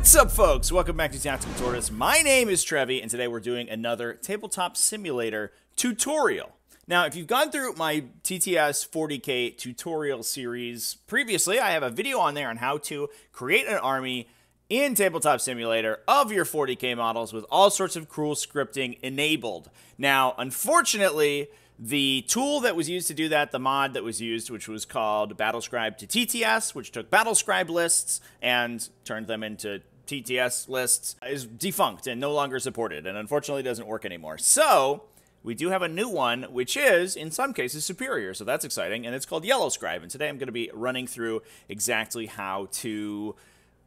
What's up, folks? Welcome back to Tactical Tortoise. My name is Trevi, and today we're doing another tabletop simulator tutorial. Now, if you've gone through my TTS 40k tutorial series previously, I have a video on there on how to create an army in Tabletop Simulator of your 40k models with all sorts of cool scripting enabled. Now, unfortunately, the tool that was used to do that, the mod that was used, which was called Battlescribe to TTS, which took Battlescribe lists and turned them into TTS lists, is defunct and no longer supported, and unfortunately doesn't work anymore. So we do have a new one, which is, in some cases, superior, so that's exciting, and it's called Yellowscribe, and today I'm going to be running through exactly how to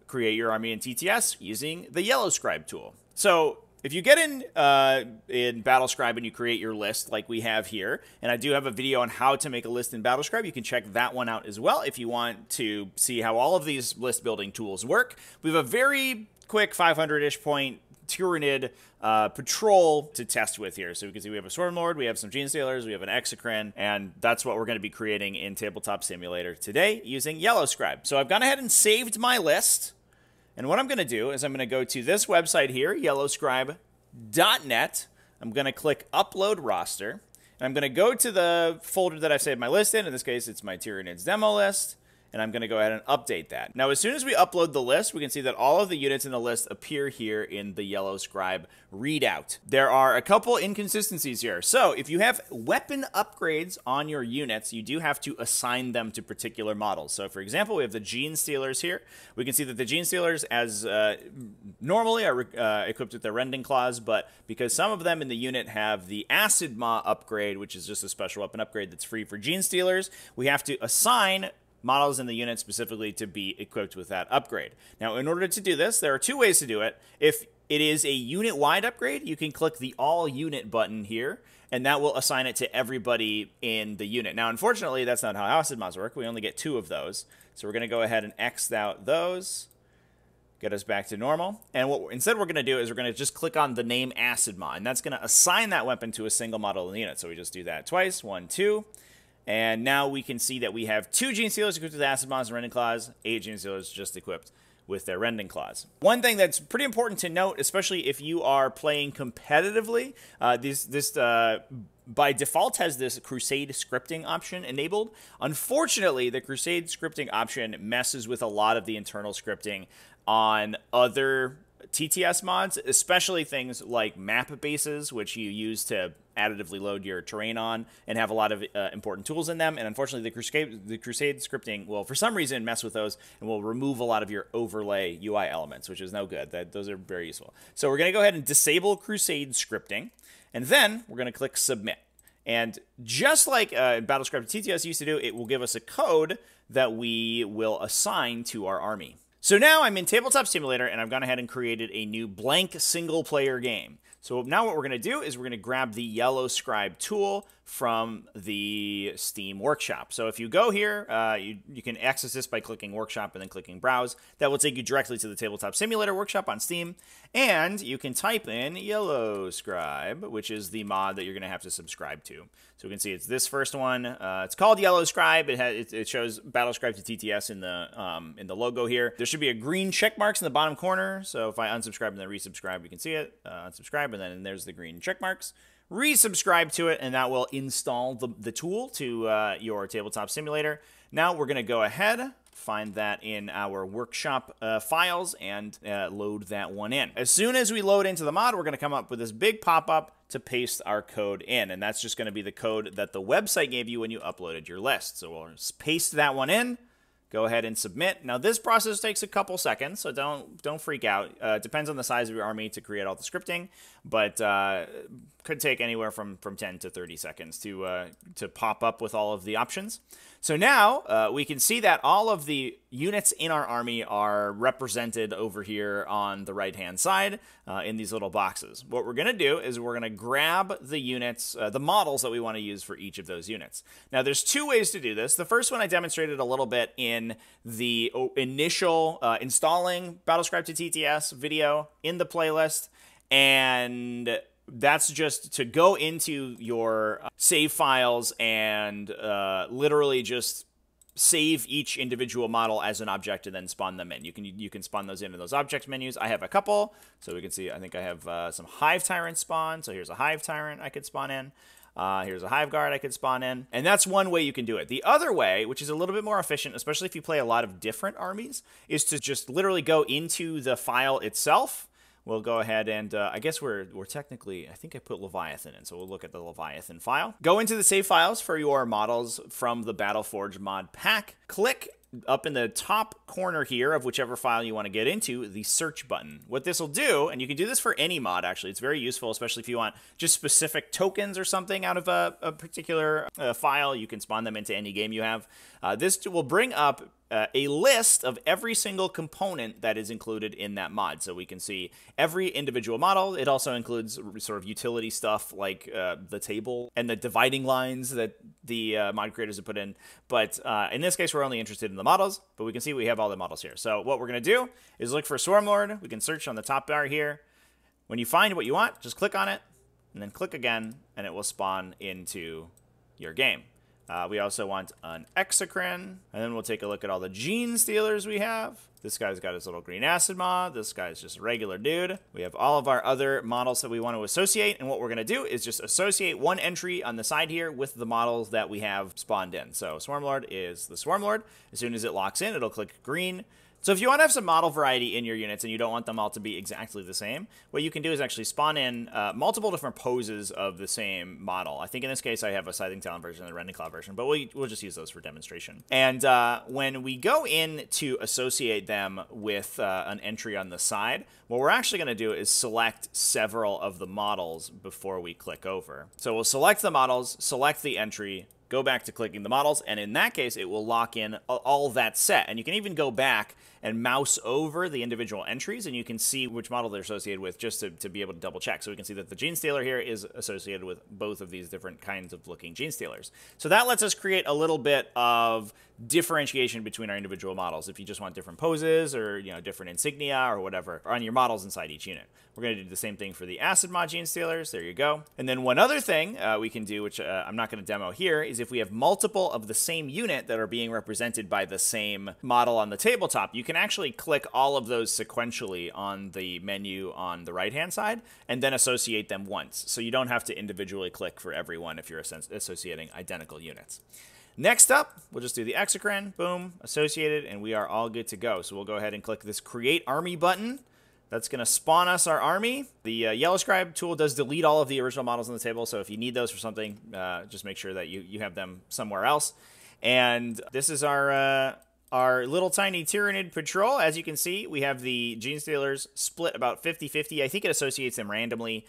create your army in TTS using the Yellowscribe tool. So if you get in Battlescribe and you create your list like we have here, and I do have a video on how to make a list in Battlescribe, you can check that one out as well if you want to see how all of these list building tools work. We have a very quick 500-ish point Tyranid patrol to test with here. So we can see we have a Stormlord, we have some Genestealers, we have an Exocrine, and that's what we're going to be creating in Tabletop Simulator today using Yellowscribe. So I've gone ahead and saved my list. And what I'm going to do is I'm going to go to this website here, yellowscribe.net. I'm going to click Upload Roster. And I'm going to go to the folder that I've saved my list in. In this case, it's my Tyranids demo list. And I'm going to go ahead and update that. Now, as soon as we upload the list, we can see that all of the units in the list appear here in the Yellowscribe readout. There are a couple inconsistencies here. So if you have weapon upgrades on your units, you do have to assign them to particular models. So for example, we have the Genestealers here. We can see that the Genestealers, as normally, are equipped with their Rending Claws, but because some of them in the unit have the Acid Maw upgrade, which is just a special weapon upgrade that's free for Genestealers, we have to assign models in the unit specifically to be equipped with that upgrade. Now, in order to do this, there are two ways to do it. If it is a unit-wide upgrade, you can click the All Unit button here, and that will assign it to everybody in the unit. Now, unfortunately, that's not how Acid Mods work. We only get 2 of those. So we're going to go ahead and X out those, get us back to normal. And what instead we're going to do is we're going to just click on the name Acid Mod, and that's going to assign that weapon to a single model in the unit. So we just do that twice, 1, 2. And now we can see that we have 2 Genestealers equipped with Acid Maws and Rending Claws, 8 Genestealers just equipped with their Rending Claws. One thing that's pretty important to note, especially if you are playing competitively, this by default has this Crusade scripting option enabled. Unfortunately, the Crusade scripting option messes with a lot of the internal scripting on other TTS mods, especially things like map bases, which you use to additively load your terrain on and have a lot of important tools in them. And unfortunately, the Crusade scripting will, for some reason, mess with those and will remove a lot of your overlay UI elements, which is no good. Those are very useful. So we're going to go ahead and disable Crusade scripting, and then we're going to click Submit. And just like Battlescribe TTS used to do, it will give us a code that we will assign to our army. So now I'm in Tabletop Simulator, and I've gone ahead and created a new blank single-player game. So now what we're going to do is we're going to grab the Yellowscribe tool from the Steam Workshop. So if you go here, you can access this by clicking Workshop and then clicking Browse. That will take you directly to the Tabletop Simulator Workshop on Steam. And you can type in Yellowscribe, which is the mod that you're going to have to subscribe to. So we can see it's this first one. It's called Yellowscribe. It shows Battlescribe to TTS in the logo here. There should be a green check marks in the bottom corner. So if I unsubscribe and then resubscribe, you can see it. Unsubscribe, and then there's the green check marks. Resubscribe to it, and that will install the tool to your Tabletop Simulator. Now we're going to go ahead, find that in our workshop files, and load that one in. As soon as we load into the mod, we're going to come up with this big pop-up to paste our code in, and that's just going to be the code that the website gave you when you uploaded your list. So we'll just paste that one in. Go ahead and submit. Now this process takes a couple seconds, so don't freak out. It depends on the size of your army to create all the scripting, but could take anywhere from 10 to 30 seconds to pop up with all of the options. So now we can see that all of the units in our army are represented over here on the right-hand side in these little boxes. What we're going to do is we're going to grab the units, the models that we want to use for each of those units. Now there's 2 ways to do this. The first one I demonstrated a little bit in the initial installing Battlescribe to TTS video in the playlist, and that's just to go into your save files and literally just save each individual model as an object and then spawn them in. You can spawn those into those object menus. I have a couple, so we can see. I think I have some Hive Tyrant spawn. So here's a Hive Tyrant I could spawn in. Here's a Hive Guard I could spawn in. And that's one way you can do it. The other way, which is a little bit more efficient, especially if you play a lot of different armies, is to just literally go into the file itself. We'll go ahead and, I guess we're technically, I think I put Leviathan in, so we'll look at the Leviathan file. Go into the save files for your models from the Battleforge mod pack. Click up in the top corner here of whichever file you want to get into, the search button. What this will do, and you can do this for any mod actually, it's very useful, especially if you want just specific tokens or something out of a particular file, you can spawn them into any game you have. This will bring up a list of every single component that is included in that mod. So we can see every individual model. It also includes sort of utility stuff like the table and the dividing lines that the mod creators have put in. But in this case, we're only interested in the models, but we can see we have all the models here. So what we're going to do is look for Swarmlord. We can search on the top bar here. When you find what you want, just click on it and then click again, and it will spawn into your game. We also want an Exocrine, and then we'll take a look at all the gene stealers we have. This guy's got his little green acid mod. This guy's just a regular dude. We have all of our other models that we want to associate, and what we're going to do is just associate one entry on the side here with the models that we have spawned in. So Swarmlord is the Swarmlord. As soon as it locks in, it'll click green. So if you want to have some model variety in your units and you don't want them all to be exactly the same, what you can do is actually spawn in multiple different poses of the same model. I think in this case I have a Scything Talon version and a Rending Claw version, but we'll just use those for demonstration. And when we go in to associate them with an entry on the side, what we're actually going to do is select several of the models before we click over. So we'll select the models, select the entry, go back to clicking the models, and in that case, it will lock in all that set. And you can even go back and mouse over the individual entries, and you can see which model they're associated with just to be able to double check. So we can see that the Gene Stealer here is associated with both of these different kinds of looking Gene Stealers. So that lets us create a little bit of differentiation between our individual models if you just want different poses or different insignia or whatever on your models inside each unit. We're going to do the same thing for the Acid Mod Gene Stealers. There you go. And then one other thing we can do, which I'm not going to demo here, is if we have multiple of the same unit that are being represented by the same model on the tabletop, you can actually click all of those sequentially on the menu on the right-hand side and then associate them once. So you don't have to individually click for everyone if you're associating identical units. Next up, we'll just do the Exocrine, boom, associated, and we are all good to go. So we'll go ahead and click this Create Army button. That's going to spawn us our army. The Yellowscribe tool does delete all of the original models on the table, so if you need those for something, just make sure that you have them somewhere else. And this is our little tiny Tyranid patrol. As you can see, we have the Gene Stealers split about 50-50. I think it associates them randomly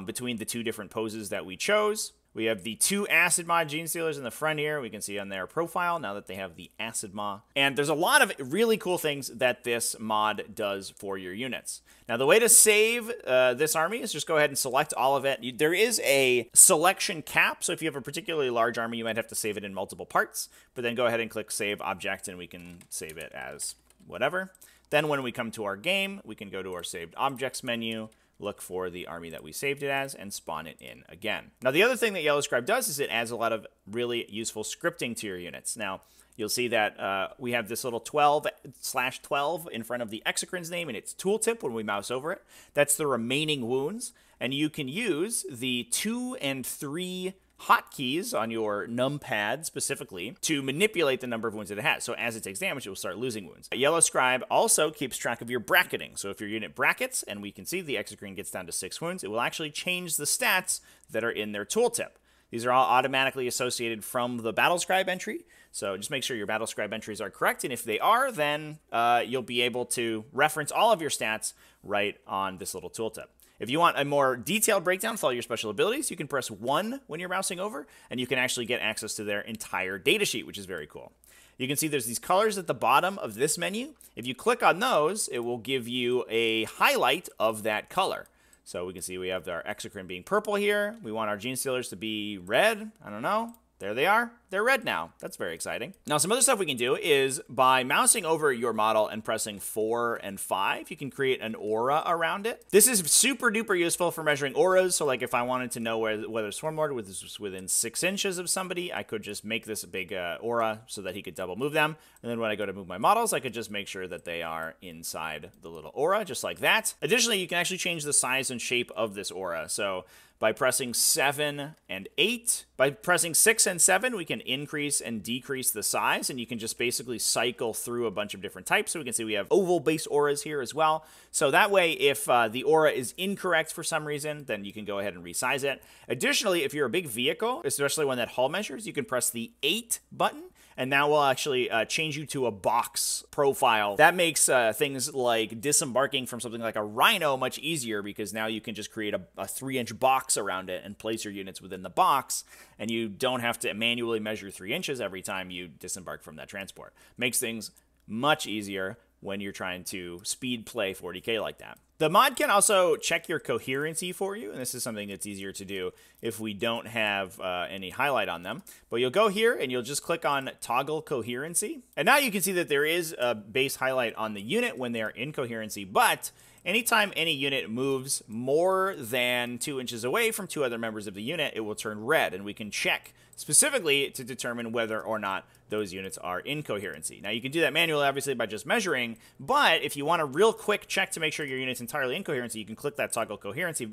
between the two different poses that we chose. We have the two Acid Mod Gene Stealers in the front here. We can see on their profile now that they have the Acid Mod. And there's a lot of really cool things that this mod does for your units. Now, the way to save this army is just go ahead and select all of it. There is a selection cap, so if you have a particularly large army, you might have to save it in multiple parts. But then go ahead and click Save Object, and we can save it as whatever. Then when we come to our game, we can go to our Saved Objects menu, look for the army that we saved it as, and spawn it in again. Now, the other thing that Yellowscribe does is it adds a lot of really useful scripting to your units. Now, you'll see that we have this little 12/12 in front of the Exocrine's name and its tooltip when we mouse over it. That's the remaining wounds, and you can use the 2 and 3 hotkeys on your numpad specifically to manipulate the number of wounds that it has. So as it takes damage, it will start losing wounds. Yellowscribe also keeps track of your bracketing. So if your unit brackets, and we can see the Exocrine gets down to 6 wounds, it will actually change the stats that are in their tooltip. These are all automatically associated from the Battlescribe entry. So just make sure your Battlescribe entries are correct. And if they are, then you'll be able to reference all of your stats right on this little tooltip. If you want a more detailed breakdown for all your special abilities, you can press 1 when you're mousing over, and you can actually get access to their entire datasheet, which is very cool. You can see there's these colors at the bottom of this menu. If you click on those, it will give you a highlight of that color. So we can see we have our Exocrine being purple here. We want our Gene Stealers to be red. I don't know. There they are. They're red now. That's very exciting. Now, some other stuff we can do is by mousing over your model and pressing 4 and 5, you can create an aura around it. This is super duper useful for measuring auras. So like if I wanted to know whether Swarmlord was within 6 inches of somebody, I could just make this a big aura so that he could double move them. And then when I go to move my models, I could just make sure that they are inside the little aura, just like that. Additionally, you can actually change the size and shape of this aura. So by pressing 7 and 8, by pressing 6 and 7, we can increase and decrease the size, and you can just basically cycle through a bunch of different types. So we can see we have oval-based auras here as well. So that way, if the aura is incorrect for some reason, then you can go ahead and resize it. Additionally, if you're a big vehicle, especially one that hull measures, you can press the 8 button, and now we'll actually change you to a box profile. That makes things like disembarking from something like a Rhino much easier, because now you can just create a 3-inch box around it and place your units within the box, and you don't have to manually measure 3 inches every time you disembark from that transport. Makes things much easier when you're trying to speed play 40k like that. The mod can also check your coherency for you, and this is something that's easier to do if we don't have any highlight on them. But you'll go here, and you'll just click on Toggle Coherency. And now you can see that there is a base highlight on the unit when they're in coherency, but anytime any unit moves more than 2 inches away from 2 other members of the unit, it will turn red, and we can check specifically to determine whether or not those units are in coherency. Now, you can do that manually, obviously, by just measuring, but if you want a real quick check to make sure your unit's entirely in coherency, you can click that Toggle Coherency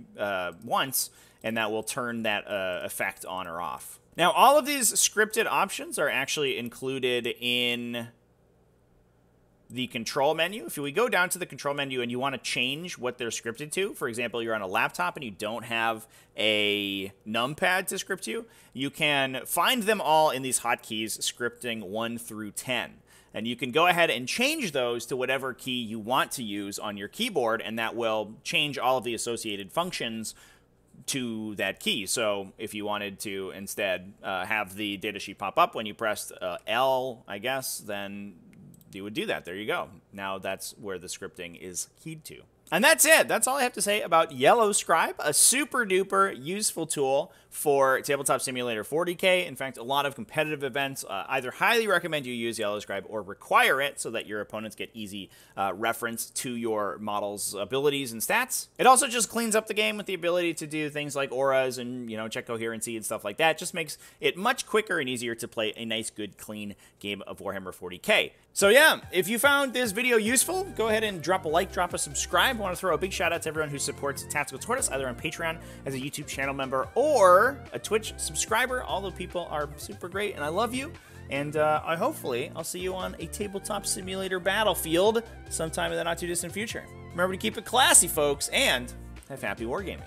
once, and that will turn that effect on or off. Now, all of these scripted options are actually included in the control menu. If we go down to the control menu and you want to change what they're scripted to, for example, you're on a laptop and you don't have a numpad to script you can find them all in these hotkeys scripting 1 through 10. And you can go ahead and change those to whatever key you want to use on your keyboard, and that will change all of the associated functions to that key. So if you wanted to instead have the datasheet pop up when you pressed L, I guess, then you would do that. There you go. Now that's where the scripting is keyed to. And that's it. That's all I have to say about Yellowscribe, a super duper useful tool for Tabletop Simulator 40k. In fact, a lot of competitive events either highly recommend you use Yellowscribe or require it so that your opponents get easy reference to your model's abilities and stats. It also just cleans up the game with the ability to do things like auras and, you know, check coherency and stuff like that. Just makes it much quicker and easier to play a nice, good, clean game of Warhammer 40k. So yeah, if you found this video useful, go ahead and drop a like, drop a subscribe. I want to throw a big shout out to everyone who supports Tactical Tortoise, either on Patreon as a YouTube channel member or a Twitch subscriber. All the people are super great, and I love you. And hopefully I'll see you on a Tabletop Simulator battlefield sometime in the not too distant future. Remember to keep it classy, folks, and have happy wargaming.